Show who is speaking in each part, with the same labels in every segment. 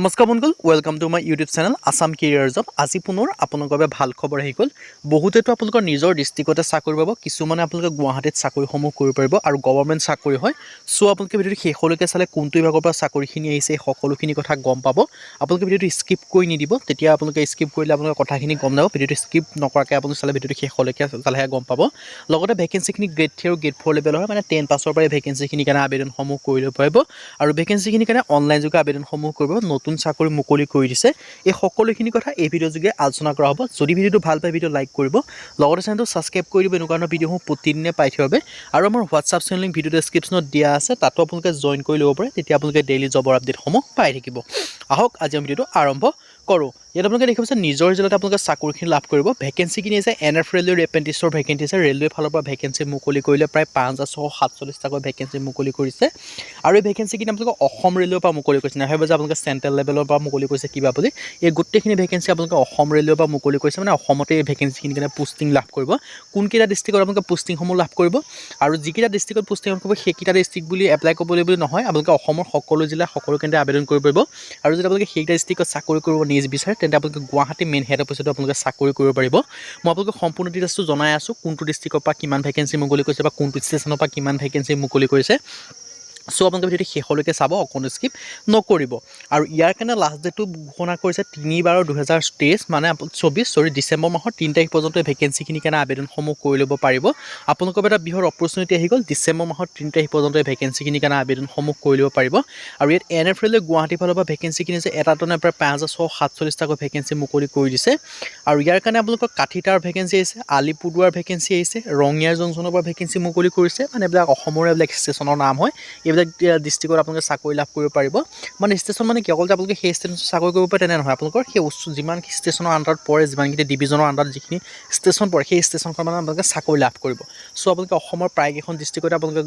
Speaker 1: নমস্কাৰ বন্ধুসকল, welcome to my YouTube channel Assam career job. আজি পুনৰ আপোনালোকৰ বাবে ভাল খবৰ আহি গ'ল। বহুতেতো আপোনালোকৰ নিজৰ ডিষ্ট্ৰিক্টতে চাকৰি পাব, কিছুমানে আপোনালোকে গুৱাহাটীত চাকৰিসমূহ কৰিব পাৰিব আৰু গভৰ্ণমেণ্ট চাকৰি হয়। চ' আপোনালোকে ভিডিঅ'টো শেষলৈকে চালে কোনটো বিভাগৰ পৰা চাকৰিখিনি আহিছে এই সকলোখিনি কথা গম পাব। আপোনালোকে ভিডিঅ'টো স্কিপ কৰি নিদিব, তেতিয়া আপোনালোকে স্কিপ কৰিলে আপোনালোকে কথাখিনি গম নাপাব। ভিডিঅ'টো স্কিপ নকৰাকৈ আপোনালোকে চালে ভিডিঅ'টো শেষলৈকে চালেহে গম পাব। লগতে ভেকেঞ্চিখিনি গ্ৰেড 3 আৰু গ্ৰেড 4 লেভেলৰ হয়, মানে 10 পাছৰ পৰাই ভেকেঞ্চিখিনিৰ কাৰণে আবেদনসমূহ কৰিব পাৰিব আৰু ভেকেঞ্চিখিনিৰ কাৰণে অনলাইন যোগে আবেদনসমূহ কৰিব। নতুন চাকৰি মুকলি কৰি দিছে। এই সকলোখিনি কথা এই ভিডিঅ' যোগে আলোচনা কৰা হ'ব। যদি ভিডিঅ'টো ভাল পায় ভিডিঅ' লাইক কৰিব, লগতে চেনেলটো ছাবস্ক্ৰাইব কৰি দিব এনেকুৱা ধৰণৰ ভিডিঅ'সমূহ প্ৰতিদিনে পাই থাকিব বাবে। আৰু আমাৰ হোৱাটছআপ চেনেল লিংক ভিডিঅ' ডেছক্ৰিপশ্যনত দিয়া আছে, তাতো আপোনালোকে জইন কৰি ল'ব পাৰে। তেতিয়া আপোনালোকে ডেইলি জবৰ আপডেটসমূহ পাই থাকিব। আহক আজি আমি ভিডিঅ'টো আৰম্ভ কৰোঁ। ইয়াত আপোনালোকে দেখিব যে নিজৰ জিলাত আপোনালোকে চাকৰিখিনি লাভ কৰিব। ভেকেঞ্চিখিনি আছে NF ৰেলৱেৰ এপ্ৰেণ্টিছৰ ভেকেঞ্চি আছে। ৰেলৱে ফালৰ পৰা ভেকেঞ্চি মুকলি কৰিলে প্ৰায় 5647টাকৈ ভেকেঞ্চি মুকলি কৰিছে। আৰু এই ভেকেঞ্চিখিনি আপোনালোকে অসম ৰেলৱেৰ পৰা মুকলি কৰিছে। নাভাবিব যে আপোনালোকে চেণ্ট্ৰেল লেভেলৰ পৰা মুকলি কৰিছে কিবা বুলি। এই গোটেইখিনি ভেকেঞ্চি আপোনালোকে অসম ৰেলৱেৰ পৰা মুকলি কৰিছে, মানে অসমতে এই ভেকেঞ্চিখিনিৰ কাৰণে পোষ্টিং লাভ কৰিব। কোনকেইটা ডিষ্ট্ৰিক্টত আপোনালোকে পোষ্টিংসমূহ লাভ কৰিব আৰু যিকেইটা ডিষ্ট্ৰিক্টত পোষ্টিং লাভ কৰিব সেইকেইটা ডিষ্ট্ৰিক্ট বুলি এপ্লাই কৰিবলৈ বুলি নহয়, আপোনালোকে অসমৰ সকলো জিলা সকলো কেন্দ্ৰই আবেদন কৰিব পাৰিব। আৰু যদি আপোনালোকে সেইকেইটা ডিষ্ট্ৰিক্টত চাকৰি কৰিব নিজ বিচাৰে তেন্তে আপোনালোকে গুৱাহাটী মেইন হেড অফিচতো আপোনালোকে চাকৰি কৰিব পাৰিব। মই আপোনালোকে সম্পূৰ্ণ ডিটেইলছটো জনাই আছোঁ, কোনটো ডিষ্ট্ৰিক্টৰ পৰা কিমান ভেকেঞ্চি মুকলি কৰিছে বা কোনটো ষ্টেচনৰ পৰা কিমান ভেকেঞ্চি মুকলি কৰিছে। চ' আপোনালোকে ভিডিঅ'টো শেষলৈকে চাব, অকণো স্কিপ নকৰিব। আৰু ইয়াৰ কাৰণে লাষ্ট ডেটটো ঘোষণা কৰিছে 3/12/2023, মানে ডিচেম্বৰ মাহৰ 3 তাৰিখ পৰ্যন্ত ভেকেঞ্চিখিনিৰ কাৰণে আবেদনসমূহ কৰি ল'ব পাৰিব। আপোনালোকৰ এটা বৃহৎ অপৰচুনিটি আহি গ'ল। ডিচেম্বৰ মাহৰ 3 তাৰিখ পৰ্যন্ত ভেকেঞ্চিখিনিৰ কাৰণে আবেদনসমূহ কৰি ল'ব পাৰিব। আৰু ইয়াত NF ৰেলৱে গুৱাহাটী ফালৰ পৰা ভেকেঞ্চিখিনি আছে, এটা টনে প্ৰায় 5647টাকৈ ভেকেঞ্চি মুকলি কৰি দিছে। আৰু ইয়াৰ কাৰণে আপোনালোকৰ কাঠিতাৰ ভেকেঞ্চি আহিছে, আলিপুৰদুৱাৰ ভেকেঞ্চি আহিছে, ৰঙিয়াৰ জংচনৰ পৰা ভেকেঞ্চি মুকলি কৰিছে। মানে এইবিলাক অসমৰ এইবিলাক ষ্টেচনৰ নাম হয়। এইবিলাক ডিষ্ট্ৰিক্টত আপোনালোকে চাকৰি লাভ কৰিব পাৰিব। মানে ষ্টেচন মানে কি অকল যে আপোনালোকে সেই ষ্টেচনত চাকৰি কৰিব পাৰে তেনে নহয়, আপোনালোকৰ সেই যিমান ষ্টেচনৰ আণ্ডাৰত পৰে, যিমানখিনি ডিভিজনৰ আণ্ডাৰত যিখিনি ষ্টেচন পৰে সেই ষ্টেচনখন মানে আপোনালোকে চাকৰি লাভ কৰিব। চ' আপোনালোকে অসমৰ প্ৰায়কেইখন ডিষ্ট্ৰিক্টতে আপোনালোকে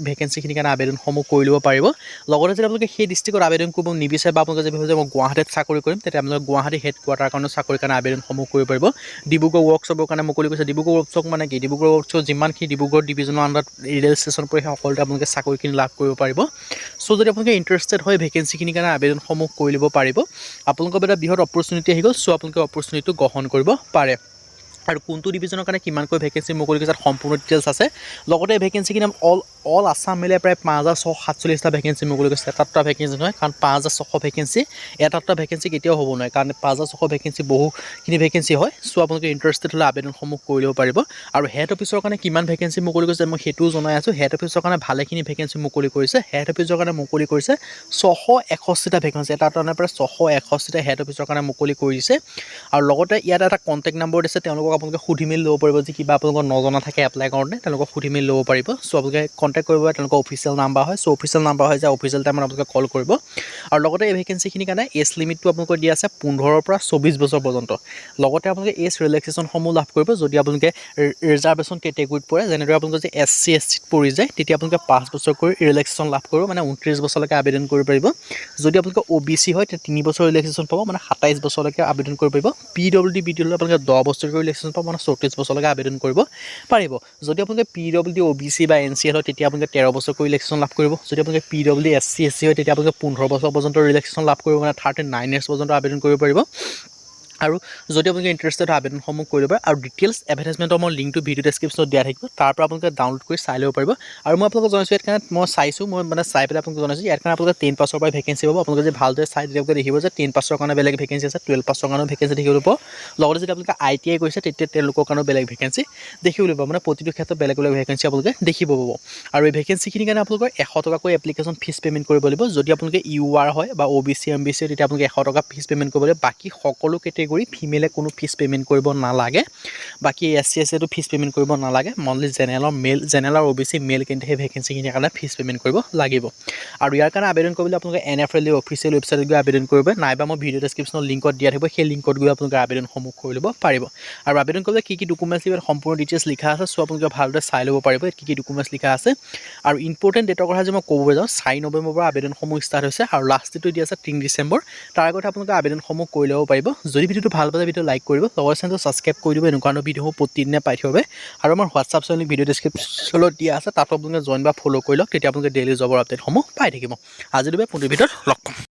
Speaker 1: ভেকেঞ্চিখিনিৰ কাৰণে আবেদনসমূহ কৰি ল'ব পাৰিব। লগতে যদি আপোনালোকে সেই ডিষ্ট্ৰিক্টত আবেদন কৰিব নিবিচাৰে বা আপোনালোকে যদি ভাবে যে মই গুৱাহাটীত চাকৰি কৰিম, তেতিয়া আপোনালোকে গুৱাহাটী হেডকোৱাৰ্টাৰ কাৰণে চাকৰিৰ কাৰণে আবেদনসমূহ কৰিব পাৰিব। ডিব্ৰুগড় ৱৰ্কশ্বপৰ কাৰণে মুকলি কৰিছে। ডিব্ৰুগড় ৱৰ্কশ্বপ মানে কি, ডিব্ৰুগড় ৱৰ্কশ্বপ যিমানখিনি ডিব্ৰুগড় ডিভিজনৰ আণ্ডাৰত ৰেল ষ্টেচন পৰে সেই সকলোতে আপোনালোকে চাকৰিখিনি লাভ কৰিব পাৰিব। চ' যদি আপোনালোকে ইণ্টাৰেষ্টেড হয় ভেকেঞ্চিখিনিৰ কাৰণে আবেদনসমূহ কৰি ল'ব পাৰিব। আপোনালোকৰ এটা বৃহৎ অপৰচুনিটি আহি গ'ল। চ' আপোনালোকে অপৰচুনিটিটো গ্ৰহণ কৰিব পাৰে। আৰু কোনটো ডিভিজনৰ কাৰণে কিমানকৈ ভেকেঞ্চি মুকলি কৰিছে তাত সম্পূৰ্ণ ডিটেইলছ আছে। লগতে ভেকেঞ্চিখিনি অল আছাম মিলাই প্ৰায় 5647টা ভেকেঞ্চি মুকলি কৰিছে। এটা ভেকেঞ্চি নহয়, কাৰণ 5600 ভেকেঞ্চি এটা ভেকেঞ্চি কেতিয়াও হ'ব নোৱাৰে, কাৰণ 5600 ভেকেঞ্চি বহুখিনি ভেকেঞ্চি হয়। চ' আপোনালোকে ইণ্টাৰেষ্টেড হ'লে আবেদনসমূহ কৰি ল'ব পাৰিব। আৰু হেড অফিচৰ কাৰণে কিমান ভেকেঞ্চি মুকলি কৰিছে মই সেইটোও জনাই আছোঁ। হেড অফিচৰ কাৰণে ভালেখিনি ভেকেঞ্চি মুকলি কৰিছে। হেড অফিচৰ কাৰণে মুকলি কৰিছে 661টা ভেকেঞ্চি, এটা প্ৰায় 661টা হেড অফিচৰ কাৰণে মুকলি কৰিছে। আৰু লগতে ইয়াত এটা কণ্টেক্ট নম্বৰ দিছে, তেওঁলোকক আপোনালোকে সুধি মেলি ল'ব পাৰিব। যে কিবা আপোনালোকৰ নজনা থাকে এপ্লাই কৰোঁতে তেওঁলোকক সুধি মেলি ল'ব পাৰিব। চ' আপোনালোকে কণ্টেক্ট কৰিব, তেওঁলোকৰ অফিচিয়েল নাম্বাৰ হয়। চ' অফিচিয়েল নাম্বাৰ হয় যে অফিচিয়েল টাইমত আপোনালোকে কল কৰিব। আৰু লগতে এই ভেকেঞ্চিখিনিৰ কাৰণে এজ লিমিটটো আপোনালোকৰ দিয়া আছে 15 পৰা 24 বছৰ পৰ্যন্ত। লগতে আপোনালোকে এজ ৰিলেক্সেশ্যনসমূহ লাভ কৰিব যদি আপোনালোকে ৰিজাৰ্ভেশ্যন কেটেগৰীত পৰে। যেনেদৰে আপোনালোকে যদি SC SCত পৰি যায় তেতিয়া আপোনালোকে 5 বছৰ কৰি ৰিলেক্সেশ্যন লাভ কৰিব, মানে 29 বছৰলৈকে আবেদন কৰিব পাৰিব। যদি আপোনালোকে OBC হয় তেতিয়া 3 বছৰ ৰিলেক্সেশ্যন পাব, মানে 27 বছৰলৈকে আবেদন কৰিব পাৰিব। PWD BD আপোনালোকে 10 বছৰ কৰি ৰিলেক্সেশ্যন পাব, মানে 34 বছৰলৈকে আবেদন কৰিব পাৰিব। যদি আপোনালোকে PWD OBC বা NCL হয় তেতিয়া আপোনালোকে 13 বছৰ কৰি ৰিলেক্সেশ্যন লাভ কৰিব। যদি আপোনালোকে PWD SC SC হয় তেতিয়া আপোনালোকে 15 বছৰ পৰ্যন্ত ৰিলেক্সেশ্যন লাভ কৰিব, মানে 39 ইয়াৰ্ছ পৰ্যন্ত আবেদন কৰিব পাৰিব। আৰু যদি আপোনালোকে ইণ্টাৰেষ্টেড আবেদনসমূহ কৰি ল'ব। আৰু ডিটেইলছ এডভাৰটাইজমেণ্টৰ মই লিংকটো ভিডিঅ' ডেছক্ৰিপশ্যনত দিয়া থাকিব, তাৰ পৰা আপোনালোকে ডাউনলোড কৰি চাই ল'ব পাৰিব। আৰু মই আপোনালোকক জনাইছোঁ ইয়াত কাৰণে মই চাইছোঁ, মই মানে চাই পেলাই আপোনালোকক জনাইছোঁ ইয়াত কাৰণে আপোনালোকে 10 পাছৰ পৰা ভেকেঞ্চি পাব। আপোনালোকে যদি ভালদৰে চাই তেতিয়া দেখিব যে 10 পাছৰ কাৰণে বেলেগ ভেকেঞ্চি আছে, 12 পাছৰ কাৰণেও ভেকেঞ্চি দেখিবলৈ পাব। লগতে যদি আপোনালোকে ITI কৰিছে তেতিয়া তেওঁলোকৰ কাৰণেও বেলেগ ভেকেঞ্চি দেখিবলৈ পাব, মানে প্ৰতিটো ক্ষেত্ৰত বেলেগ বেলেগ ভেকেঞ্চি আপোনালোকে দেখিব পাব। আৰু এই ভেকেঞ্চিখিনিৰ কাৰণে আপোনালোকৰ 100 টকাকৈ এপ্লিকেশ্যন ফিজ পে'মেণ্ট কৰিব লাগিব। যদি আপোনালোকে UR হয় বা OBC MBC হয় তেতিয়া আপোনালোকে 100 টকা ফিজ পে'মেণ্ট কৰিব লাগিব। বাকী সকলো কেটেগৰী ফিমেলে কোনো ফিজ পে'মেণ্ট কৰিব নালাগে। বাকী SC SCটো ফিজ পে'মেণ্ট কৰিব নালাগে। মনলি জেনেৰেল আৰু OBC মেল কিন্তু সেই ভেকেঞ্চিখিনিৰ কাৰণে ফিজ পে'মেণ্ট কৰিব লাগিব। আৰু ইয়াৰ কাৰণে আবেদন কৰিবলৈ আপোনালোকে NF ৰেলৱে অফিচিয়েল ৱেবছাইটত গৈ আবেদন কৰিব, নাইবা মই ভিডিঅ' ডেছক্ৰিপশ্যনত লিংকত দিয়া থাকিব, সেই লিংকত গৈ আপোনালোকে আবেদনসমূহ কৰি ল'ব পাৰিব। আৰু আবেদন কৰিবলৈ কি ডকুমেণ্টছ লাগিব সম্পূৰ্ণ ডিটেইলছ লিখা আছে। চ' আপোনালোকে ভালদৰে চাই ল'ব পাৰিব ইয়াত কি ডকুমেণ্টছ লিখা আছে। আৰু ইম্পৰ্টেণ্ট ডেটৰ কথা যে মই ক'ব যাওঁ 4 নৱেম্বৰৰ পৰা আবেদনসমূহ ষ্টাৰ্ট হৈছে আৰু লাষ্ট ডেটটো দিয়া আছে 3 ডিচেম্বৰ। তাৰ আগতে আপোনালোকে আবেদনসমূহ কৰি ল'ব পাৰিব। যদি ভিডিঅ'টো ভাল পালে ভিডিঅ' লাইক কৰিব, লগৰ চেনেলটো ছাবস্ক্ৰাইব কৰি দিব এনেকুৱা ধৰণৰ ভিডিঅ'সমূহ প্ৰতিদিনে পাই থাকিব। আৰু আমাৰ হোৱাটছআপ চেনেল ভিডিঅ' ডেছক্ৰিপশ্যনত দিয়া আছে, তাতো আপোনালোকে জইন বা ফ'ল' কৰি লওক, তেতিয়া আপোনালোকে ডেইলি জবৰ আপডেটসমূহ পাই থাকিব। আজিৰ বাবে পুনৰ ভিডিঅ'ত লগ পাম।